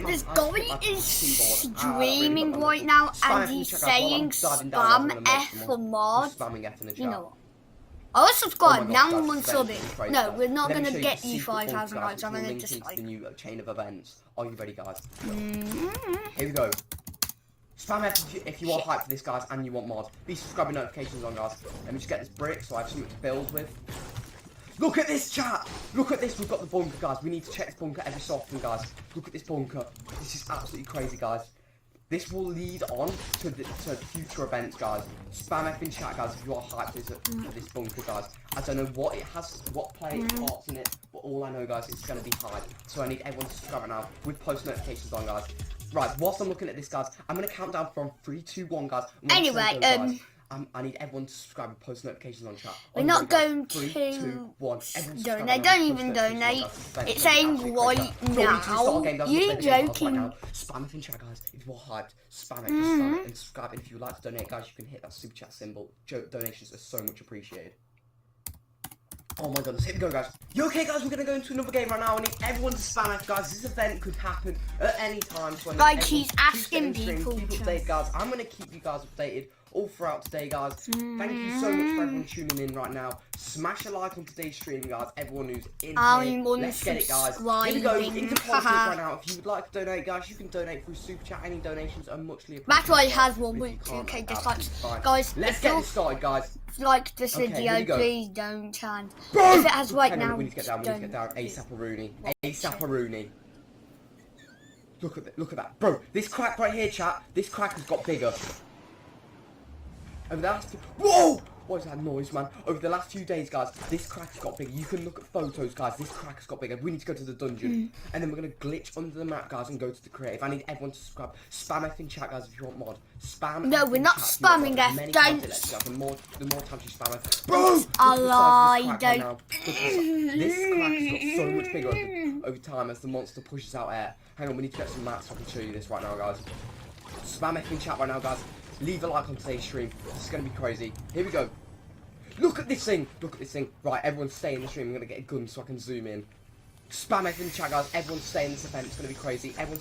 This guy is streaming right now and he's saying spam F for mod. You know what? I'll subscribe now and unsub. No, we're not going to get you 5,000 likes. I'm going to just like... the new chain of events. Are you ready, guys? Here we go. Spam F if you are hyped for this, guys, and you want mod. Be subscribing, notifications on, guys. Let me just get this brick so I have something to build with. Look at this, chat! Look at this, we've got the bunker, guys. We need to check this bunker every so often, guys. Look at this bunker. This is absolutely crazy, guys. This will lead on to future events, guys. Spam F in chat, guys, if you are hyped for this bunker, guys. I don't know what it has, what parts in it, but all I know, guys, it's going to be hype. So I need everyone to subscribe right now with post notifications on, guys. Right, whilst I'm looking at this, guys, I'm going to count down from 3, 2, 1, guys. Anyway, I need everyone to subscribe and post notifications on chat. We're not going to 3, 2, 1. donate. Don't even donate. It's saying right now. You're joking. Spam it in chat, guys. If you're hyped, spam it, just spam it and subscribe. And if you would like to donate, guys, you can hit that super chat symbol. Donations are so much appreciated. Oh my goodness, here we go, guys. You okay, guys? We're going to go into another game right now. I need everyone to spam it, guys. This event could happen at any time. So like, he's asking people to. Keep updated, guys. I'm going to keep you guys updated all throughout today, guys. Thank you so much for everyone tuning in right now. Smash a like on today's stream, guys. Everyone who's in here, let's get it, guys. Here we go, into politics right now. If you would like to donate, guys, you can donate through super chat. Any donations are muchly appreciated. That's why he has 1.2k dislikes. Guys, let's get this started, guys. Like this video, please don't chant. If it has right now, we need to get down. We need to get down. ASAP-a-Rooney. ASAP-a-Rooney. Look at that, bro. This crack right here, chat. This crack has got bigger. Over the last whoa! What is that noise, man? Over the last few days, guys, this crack has got bigger. You can look at photos, guys. This crack has got bigger. We need to go to the dungeon. And then we're going to glitch under the map, guys, and go to the creative. I need everyone to subscribe. Spam F in chat, guys, if you want mod. Spam No, F we're not spamming F. Don't. The more times you spam F. Bro! I lie, don't. This crack has got so much bigger over time as the monster pushes out air. Hang on, we need to get some maps so I can show you this right now, guys. Spam F in chat right now, guys. Leave a like on today's stream. This is going to be crazy. Here we go. Look at this thing. Look at this thing. Right, everyone stay in the stream. I'm going to get a gun so I can zoom in. Spam F in the chat, guys. Everyone stay in this event. It's going to be crazy. Everyone